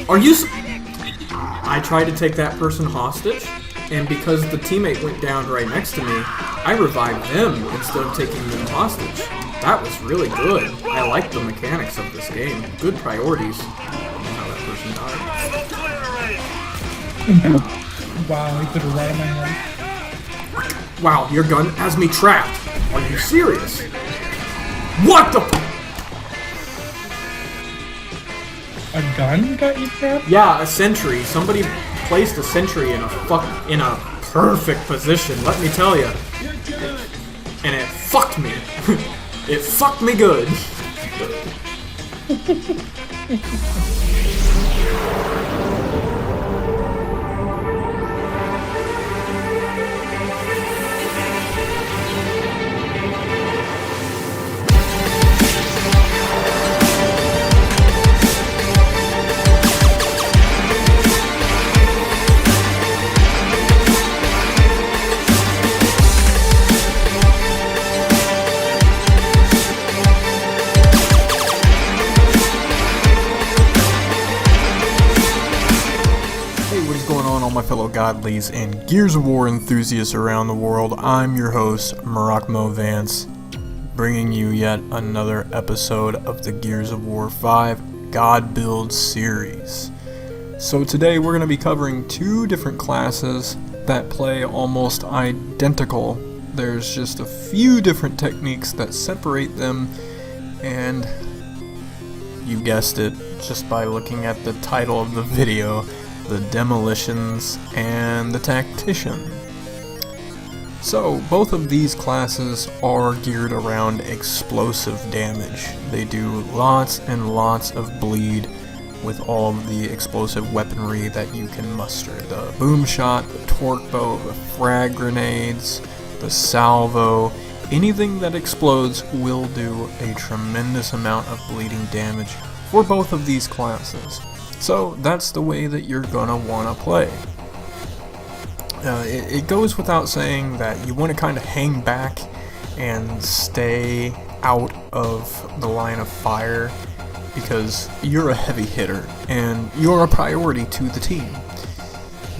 Are you... I tried to take that person hostage, and because the teammate went down right next to me, I revived them instead of taking them hostage. That was really good. I like the mechanics of this game. Good priorities. I don't know how that person died. Wow, he put it right in my head. Wow, your gun has me trapped. Are you serious? What the... A gun got you trapped? Yeah, a sentry. Somebody placed a sentry in a perfect position, let me tell you. And it fucked me. It fucked me good. My fellow godlies and Gears of War enthusiasts around the world, I'm your host, Marakmo Vance, bringing you yet another episode of the Gears of War 5 God Build series. So today we're going to be covering two different classes that play almost identical. There's just a few different techniques that separate them, and you guessed it just by looking at the title of the video, the Demolitions and the Tactician. So, both of these classes are geared around explosive damage. They do lots and lots of bleed with all of the explosive weaponry that you can muster. The boom shot, the torque bow, the frag grenades, the salvo, anything that explodes will do a tremendous amount of bleeding damage for both of these classes. So that's the way that you're gonna wanna play. It goes without saying that you want to kind of hang back and stay out of the line of fire because you're a heavy hitter and you're a priority to the team.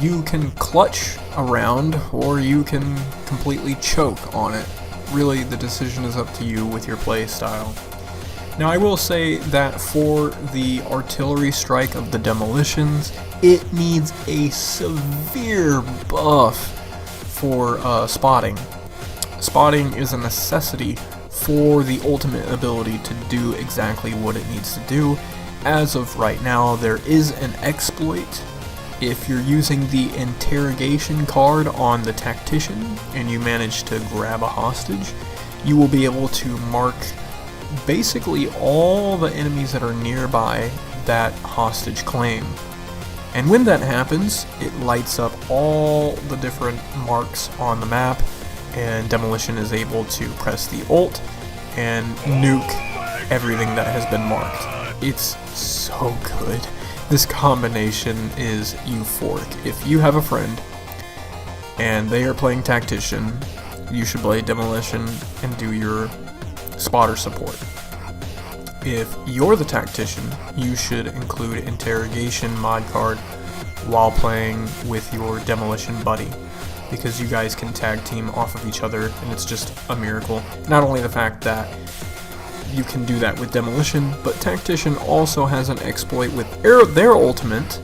You can clutch around or you can completely choke on it. Really, the decision is up to you with your play style. Now, I will say that for the artillery strike of the Demolitions, it needs a severe buff for spotting. Spotting is a necessity for the ultimate ability to do exactly what it needs to do. As of right now, there is an exploit. If you're using the interrogation card on the Tactician and you manage to grab a hostage, you will be able to mark basically all the enemies that are nearby that hostage claim. And when that happens, it lights up all the different marks on the map, and Demolition is able to press the ult and nuke everything that has been marked. It's so good. This combination is euphoric. If you have a friend and they are playing Tactician, you should play Demolition and do your spotter support. If you're the Tactician, you should include Interrogation mod card while playing with your Demolition buddy, because you guys can tag team off of each other and it's just a miracle. Not only the fact that you can do that with Demolition, but Tactician also has an exploit with their ultimate,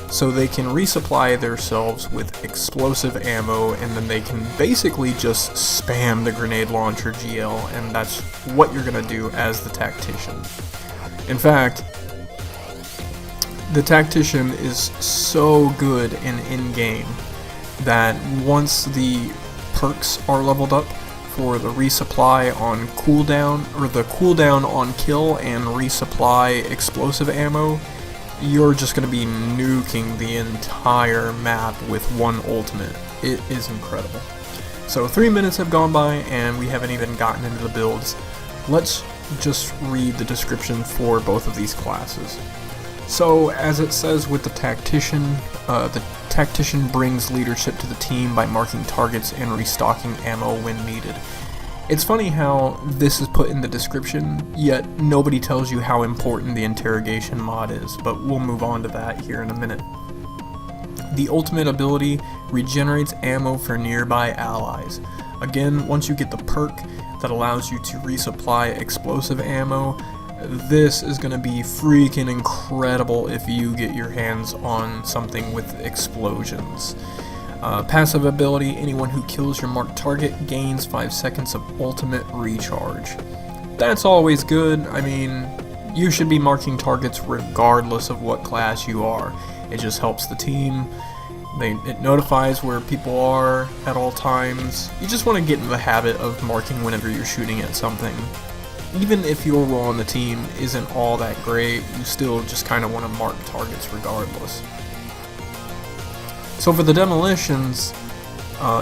so they can resupply themselves with explosive ammo, and then they can basically just spam the grenade launcher GL, and that's what you're gonna do as the Tactician. In fact, the Tactician is so good in-game that once the perks are leveled up for the resupply on cooldown, or the cooldown on kill and resupply explosive ammo, you're just going to be nuking the entire map with one ultimate. It is incredible. So 3 minutes have gone by and we haven't even gotten into the builds. Let's just read the description for both of these classes. So as it says with the Tactician brings leadership to the team by marking targets and restocking ammo when needed. It's funny how this is put in the description, yet nobody tells you how important the interrogation mod is, but we'll move on to that here in a minute. The ultimate ability regenerates ammo for nearby allies. Again, once you get the perk that allows you to resupply explosive ammo, this is going to be freaking incredible if you get your hands on something with explosions. Passive ability, anyone who kills your marked target gains 5 seconds of ultimate recharge. That's always good. I mean, you should be marking targets regardless of what class you are. It just helps the team. It notifies where people are at all times. You just want to get in the habit of marking whenever you're shooting at something. Even if your role on the team isn't all that great, you still just kind of want to mark targets regardless. So for the Demolitions,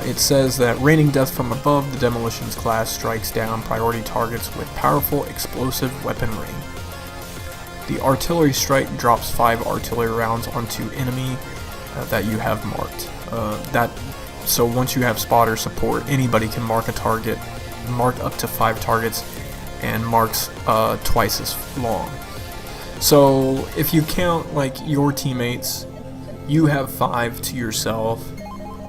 it says that raining death from above, the Demolitions class strikes down priority targets with powerful explosive weaponry. The artillery strike drops 5 artillery rounds onto enemy that you have marked. So once you have spotter support, anybody can mark a target, mark up to 5 targets, and marks twice as long. So if you count like your teammates, you have 5 to yourself,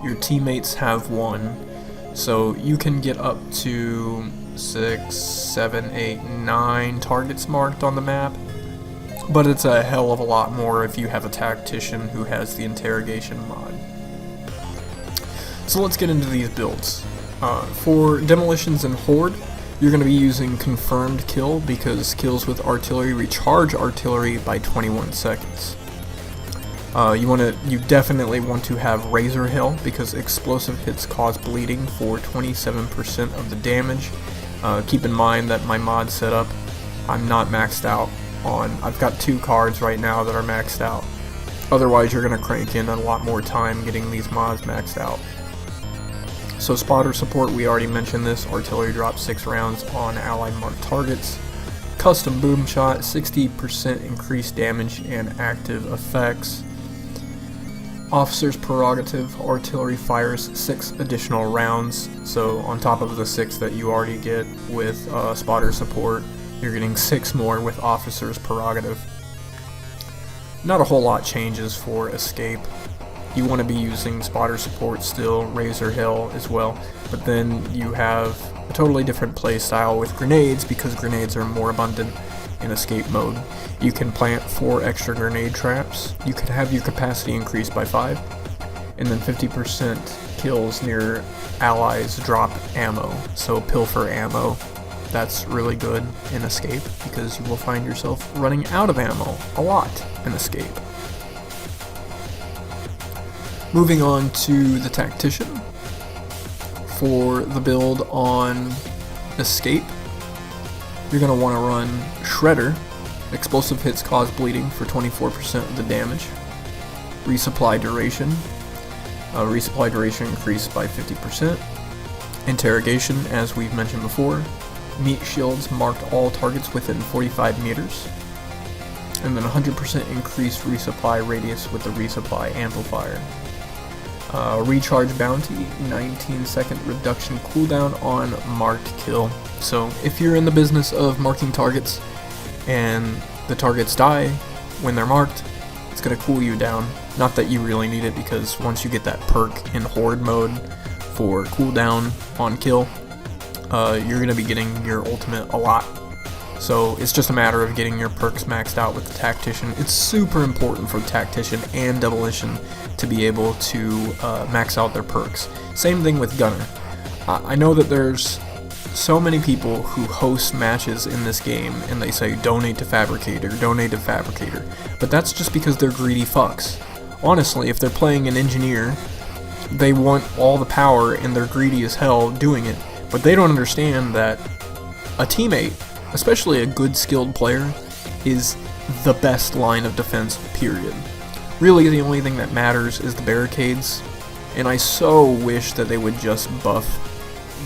your teammates have 1, so you can get up to 6, 7, 8, 9 targets marked on the map, but it's a hell of a lot more if you have a Tactician who has the interrogation mod. So let's get into these builds. For Demolitions and Horde, you're going to be using Confirmed Kill because kills with artillery recharge artillery by 21 seconds. You definitely want to have Razor Hail because explosive hits cause bleeding for 27% of the damage. Keep in mind that my mod setup, I'm not maxed out on. I've got 2 cards right now that are maxed out. Otherwise you're going to crank in a lot more time getting these mods maxed out. So spotter support, we already mentioned this. Artillery drops 6 rounds on allied marked targets. Custom boom shot, 60% increased damage and active effects. Officer's prerogative, artillery fires 6 additional rounds, so on top of the 6 that you already get with spotter support, you're getting 6 more with officer's prerogative. Not a whole lot changes for escape. You want to be using spotter support still, Razor Hill as well, but then you have a totally different playstyle with grenades because grenades are more abundant in escape mode. You can plant 4 extra grenade traps, you can have your capacity increased by 5, and then 50% kills near allies drop ammo, so pilfer ammo. That's really good in escape because you will find yourself running out of ammo a lot in escape. Moving on to the Tactician. For the build on escape, you're going to want to run Shredder. Explosive hits cause bleeding for 24% of the damage. Resupply duration. Resupply duration increased by 50%. Interrogation, as we've mentioned before. Meat shields marked all targets within 45 meters. And then 100% increased resupply radius with the resupply amplifier. Recharge bounty, 19-second reduction cooldown on marked kill. So if you're in the business of marking targets and the targets die when they're marked, it's going to cool you down. Not that you really need it because once you get that perk in Horde mode for cooldown on kill, you're going to be getting your ultimate a lot. So it's just a matter of getting your perks maxed out with the Tactician. It's super important for Tactician and Demolition to be able to max out their perks. Same thing with Gunner. I know that there's so many people who host matches in this game and they say donate to Fabricator, donate to Fabricator, but that's just because they're greedy fucks. Honestly, if they're playing an engineer, they want all the power and they're greedy as hell doing it, but they don't understand that a teammate, especially a good skilled player, is the best line of defense, period. Really the only thing that matters is the barricades, and I so wish that they would just buff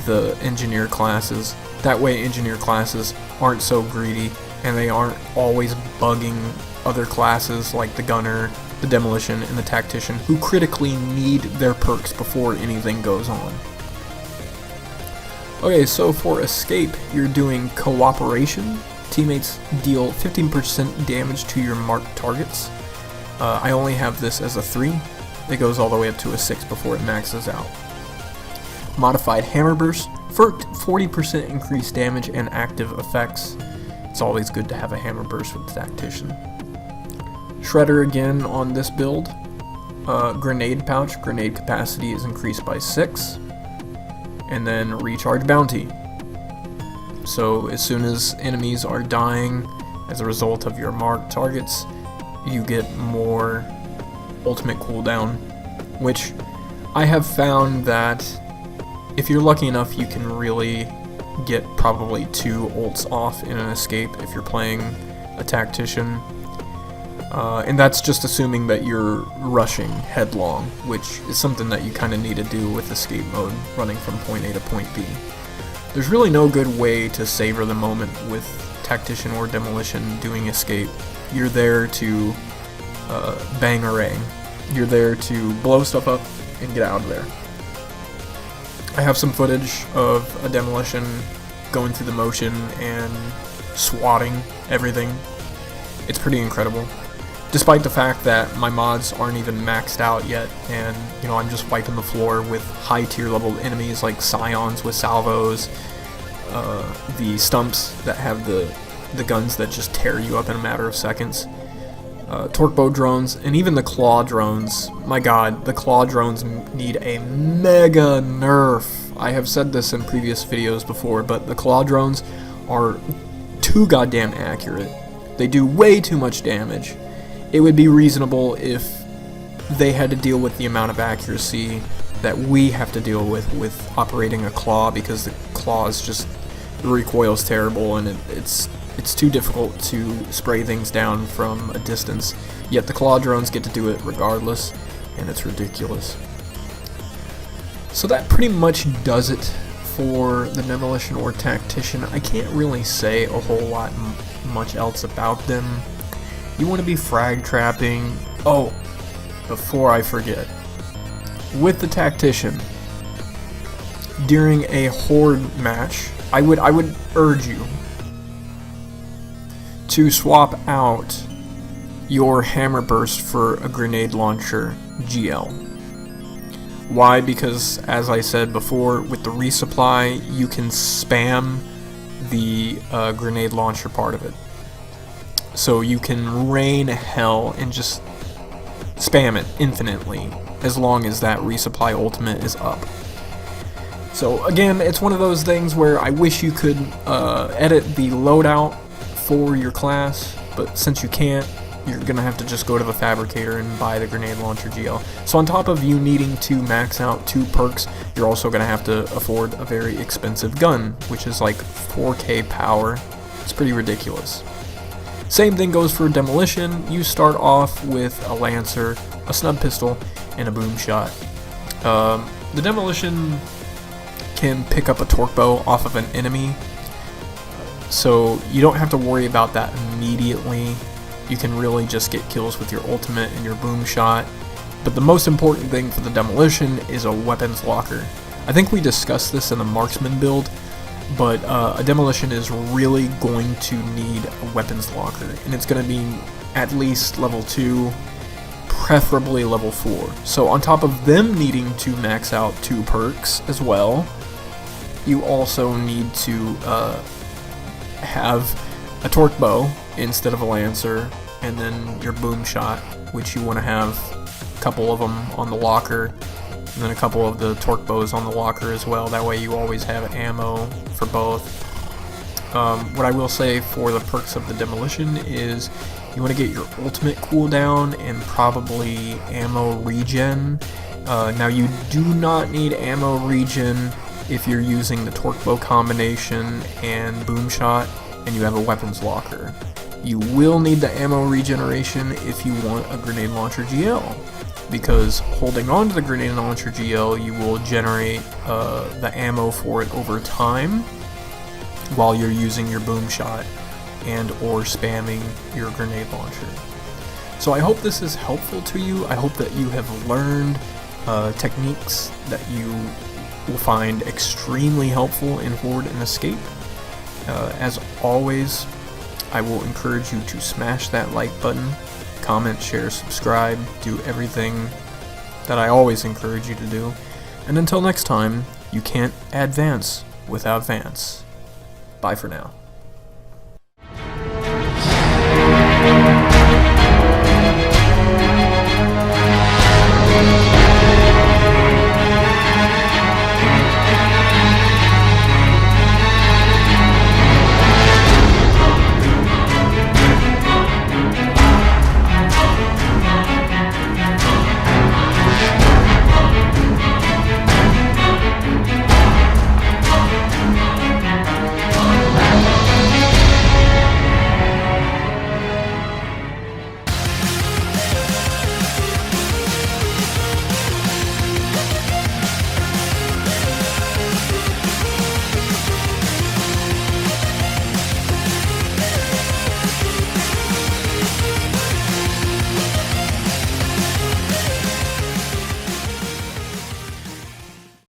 the engineer classes. That way engineer classes aren't so greedy and they aren't always bugging other classes like the Gunner, the Demolition, and the Tactician, who critically need their perks before anything goes on. Okay, so for escape, you're doing cooperation. Teammates deal 15% damage to your marked targets. I only have this as a 3. It goes all the way up to a 6 before it maxes out. Modified hammer burst for 40% increased damage and active effects. It's always good to have a hammer burst with the Tactician. Shredder again on this build. Grenade pouch, grenade capacity is increased by 6. And then recharge bounty. So as soon as enemies are dying as a result of your marked targets, you get more ultimate cooldown, which I have found that if you're lucky enough, you can really get probably 2 ults off in an escape if you're playing a Tactician. And that's just assuming that you're rushing headlong, which is something that you kind of need to do with escape mode, running from point A to point B. There's really no good way to savor the moment with Tactician or Demolition doing escape. You're there to bang-a-rang. You're there to blow stuff up and get out of there. I have some footage of a Demolition going through the motion and swatting everything. It's pretty incredible. Despite the fact that my mods aren't even maxed out yet, and I'm just wiping the floor with high tier level enemies like Scions with salvos, the stumps that have the guns that just tear you up in a matter of seconds, torque bow drones, and even the claw drones. My god, the claw drones need a mega nerf. I have said this in previous videos before, but the claw drones are too goddamn accurate. They do way too much damage. It would be reasonable if they had to deal with the amount of accuracy that we have to deal with operating a claw, because the claw is just, the recoil is terrible, and it's too difficult to spray things down from a distance. Yet the claw drones get to do it regardless, and it's ridiculous. So that pretty much does it for the Demolition or Tactician. I can't really say a whole lot much else about them. You want to be frag trapping. Oh, before I forget, with the Tactician, during a horde match, I would urge you to swap out your hammer burst for a grenade launcher GL. Why? Because, as I said before, with the resupply, you can spam the grenade launcher part of it. So you can rain hell and just spam it infinitely as long as that resupply ultimate is up. So again, it's one of those things where I wish you could edit the loadout for your class, but since you can't, you're gonna have to just go to the fabricator and buy the grenade launcher GL. So on top of you needing to max out 2 perks, you're also gonna have to afford a very expensive gun, which is like 4K power. It's pretty ridiculous. Same thing goes for Demolition. You start off with a Lancer, a snub pistol, and a boom shot. The Demolition can pick up a torque bow off of an enemy, so you don't have to worry about that immediately. You can really just get kills with your ultimate and your boom shot. But the most important thing for the Demolition is a weapons locker. I think we discussed this in the marksman build, but a Demolition is really going to need a weapons locker, and it's going to be at least level 2, preferably level 4. So on top of them needing to max out 2 perks as well, you also need to have a torque bow instead of a Lancer, and then your boom shot, which you want to have a couple of them on the locker, and then a couple of the torque bows on the locker as well. That way you always have ammo for both. What I will say for the perks of the Demolition is you want to get your ultimate cooldown and probably ammo regen. Now you do not need ammo regen if you're using the torque bow combination and boom shot and you have a weapons locker. You will need the ammo regeneration if you want a grenade launcher GL, because holding on to the grenade launcher GL, you will generate the ammo for it over time while you're using your boom shot and or spamming your grenade launcher. So I hope this is helpful to you. I hope that you have learned techniques that you will find extremely helpful in Horde and Escape. As always, I will encourage you to smash that like button, comment, share, subscribe, do everything that I always encourage you to do. And until next time, you can't advance without Vance. Bye for now.